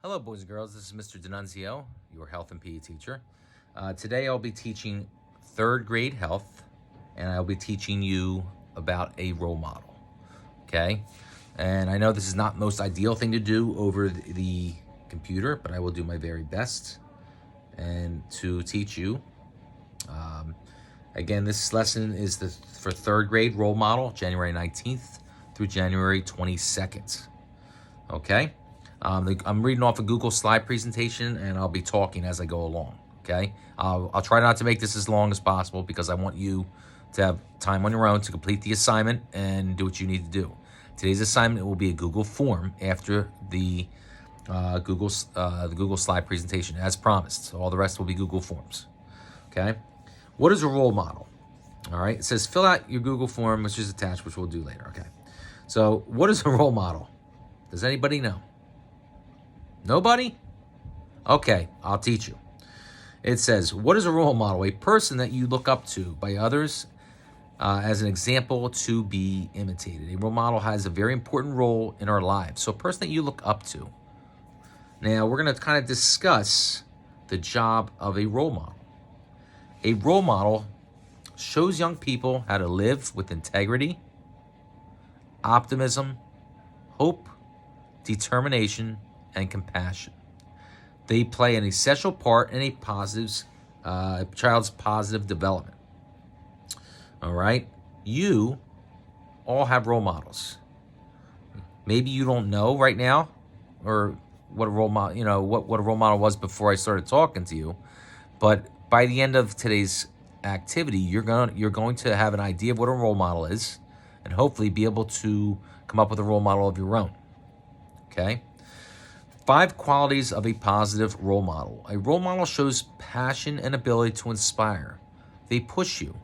Hello, boys and girls. This is Mr. D'Annunzio, your health and PE teacher. Today I'll be teaching third grade health, and I'll be teaching you about a role model. Okay? And I know this is not the most ideal thing to do over the computer, but I will do my very best and to teach you. Again, this lesson is for third grade role model, January 19th through January 22nd. Okay? I'm reading off a Google slide presentation, and I'll be talking as I go along, okay? I'll try not to make this as long as possible because I want you to have time on your own to complete the assignment and do what you need to do. Today's assignment will be a Google form after the Google slide presentation, as promised. So all the rest will be Google forms, okay? What is a role model? All right, it says fill out your Google form, which is attached, which we'll do later, okay? So what is a role model? Does anybody know? Nobody? Okay, I'll teach you. It says, what is a role model? A person that you look up to by others as an example to be imitated. A role model has a very important role in our lives. So a person that you look up to. Now, we're going to kind of discuss the job of a role model. A role model shows young people how to live with integrity, optimism, hope, determination, and compassion. They play an essential part in a child's positive development. All right? You all have role models. Maybe you don't know right now or what a role model, what a role model was before I started talking to you, but by the end of today's activity, you're going to have an idea of what a role model is and hopefully be able to come up with a role model of your own. Okay? 5 qualities of a positive role model. A role model shows passion and ability to inspire. They push you.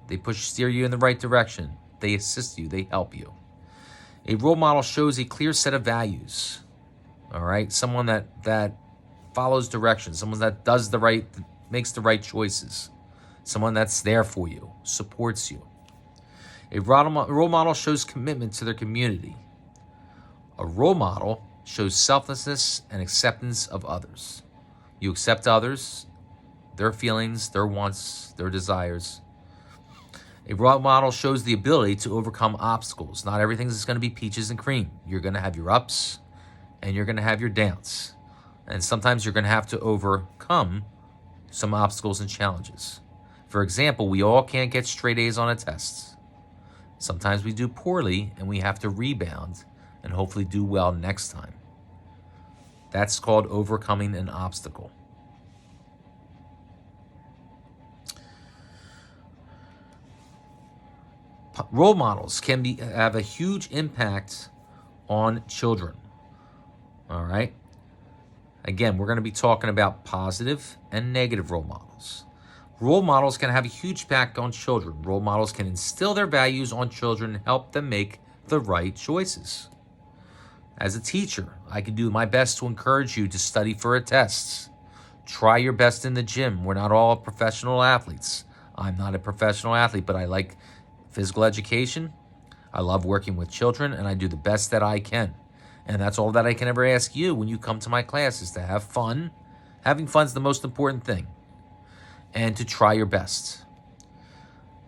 They steer you in the right direction. They assist you. They help you. A role model shows a clear set of values. All right? Someone that follows directions. Someone that makes the right choices. Someone that's there for you, supports you. A role model shows commitment to their community. A role model shows selflessness and acceptance of others. You accept others, their feelings, their wants, their desires. A role model shows the ability to overcome obstacles. Not everything is going to be peaches and cream. You're going to have your ups and you're going to have your downs. And sometimes you're going to have to overcome some obstacles and challenges. For example, we all can't get straight A's on a test. Sometimes we do poorly and we have to rebound and hopefully do well next time. That's called overcoming an obstacle. Role models can have a huge impact on children. All right? Again, we're going to be talking about positive and negative role models. Role models can have a huge impact on children. Role models can instill their values on children and help them make the right choices. As a teacher, I can do my best to encourage you to study for a test. Try your best in the gym. We're not all professional athletes. I'm not a professional athlete, but I like physical education. I love working with children, and I do the best that I can. And that's all that I can ever ask you when you come to my class is to have fun. Having fun is the most important thing. And to try your best.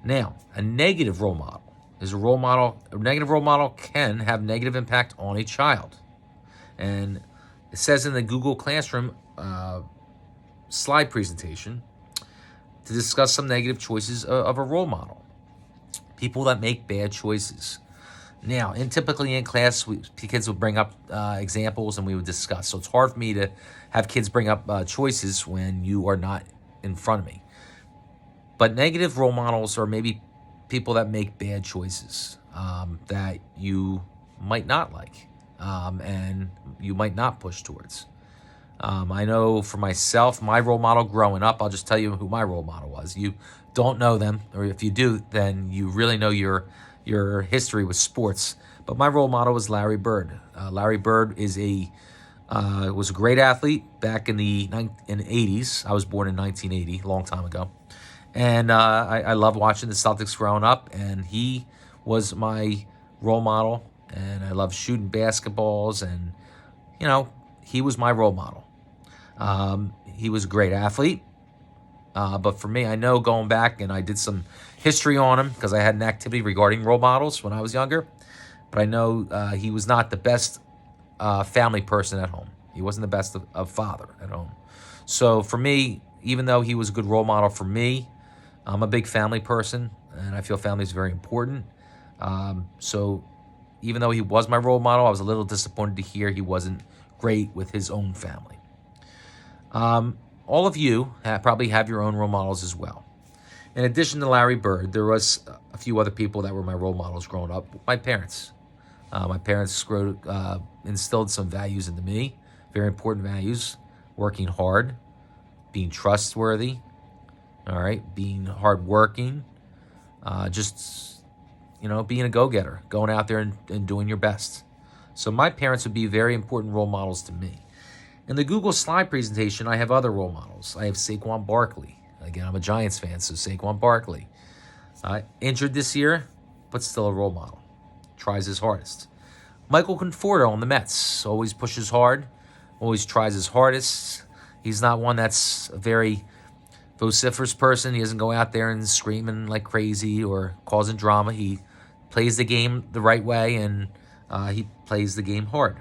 Now, a negative role model. A negative role model can have negative impact on a child. And it says in the Google Classroom slide presentation to discuss some negative choices of a role model. People that make bad choices. Now, typically in class, kids would bring up examples and we would discuss. So it's hard for me to have kids bring up choices when you are not in front of me. But negative role models are maybe people that make bad choices that you might not like and you might not push towards. I know for myself, my role model growing up, I'll just tell you who my role model was. You don't know them, or if you do, then you really know your history with sports. But my role model was Larry Bird. Larry Bird was a great athlete back in the 80s. I was born in 1980, a long time ago. And I love watching the Celtics growing up, and he was my role model. And I love shooting basketballs, and he was my role model. He was a great athlete. But for me, I know going back, and I did some history on him because I had an activity regarding role models when I was younger. But I know he was not the best family person at home. He wasn't the best of father at home. So for me, even though he was a good role model for me, I'm a big family person, and I feel family is very important. So even though he was my role model, I was a little disappointed to hear he wasn't great with his own family. All of you probably have your own role models as well. In addition to Larry Bird, there was a few other people that were my role models growing up. My parents. My parents instilled some values into me, very important values: working hard, being trustworthy, all right, being hardworking, being a go-getter, going out there and doing your best. So my parents would be very important role models to me. In the Google slide presentation, I have other role models. I have Saquon Barkley. Again, I'm a Giants fan, so Saquon Barkley. Injured this year, but still a role model. Tries his hardest. Michael Conforto on the Mets. Always pushes hard. Always tries his hardest. He's not one that's a very vociferous person. He doesn't go out there and screaming like crazy or causing drama. He plays the game the right way, and he plays the game hard.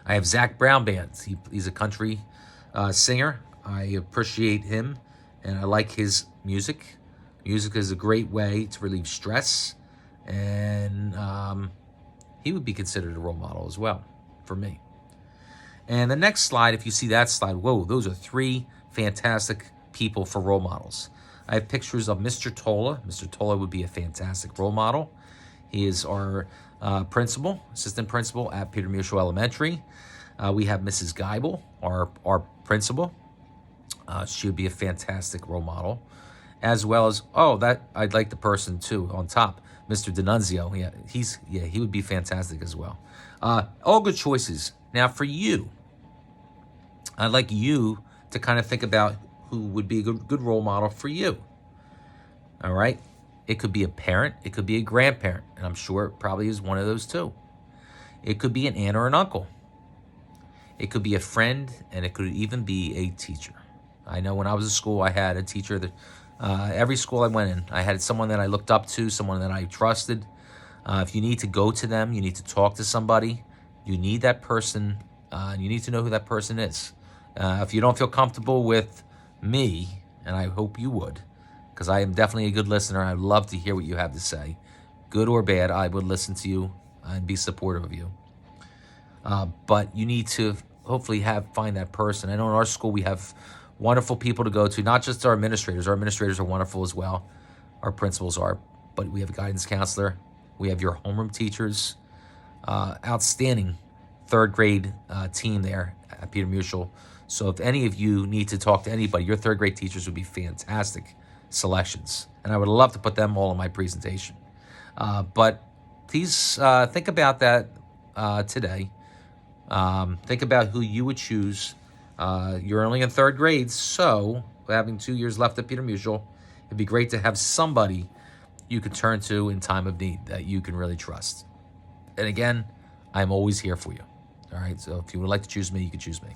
I have Zach Brown Band. He's a country singer. I appreciate him, and I like his music. Music is a great way to relieve stress, and he would be considered a role model as well for me. And the next slide, if you see that slide, whoa, those are 3 fantastic people for role models. I have pictures of Mr. Tola. Mr. Tola would be a fantastic role model. He is our assistant principal at Peter Mutual Elementary. We have Mrs. Geibel, our principal. She would be a fantastic role model. As well as, I'd like the person too on top, Mr. D'Annunzio. He would be fantastic as well. All good choices. Now for you, I'd like you to kind of think about who would be a good role model for you. All right? It could be a parent. It could be a grandparent. And I'm sure it probably is one of those too. It could be an aunt or an uncle. It could be a friend, and it could even be a teacher. I know when I was in school, I had a teacher that every school I went in, I had someone that I looked up to, someone that I trusted. If you need to go to them, you need to talk to somebody, you need that person, and you need to know who that person is. If you don't feel comfortable with me, and I hope you would, because I am definitely a good listener. I'd love to hear what you have to say. Good or bad, I would listen to you and be supportive of you. But you need to hopefully find that person. I know in our school we have wonderful people to go to, not just our administrators. Our administrators are wonderful as well. Our principals are. But we have a guidance counselor. We have your homeroom teachers. Outstanding 3rd grade team there at Peter Mutual. So if any of you need to talk to anybody, your 3rd grade teachers would be fantastic selections. And I would love to put them all in my presentation. But please think about that today. Think about who you would choose. You're only in 3rd grade, so having 2 years left at Peter Mutual, it'd be great to have somebody you could turn to in time of need that you can really trust. And again, I'm always here for you. All right, so if you would like to choose me, you can choose me.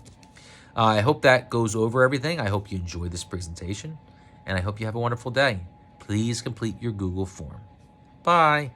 I hope that goes over everything. I hope you enjoyed this presentation, and I hope you have a wonderful day. Please complete your Google form. Bye.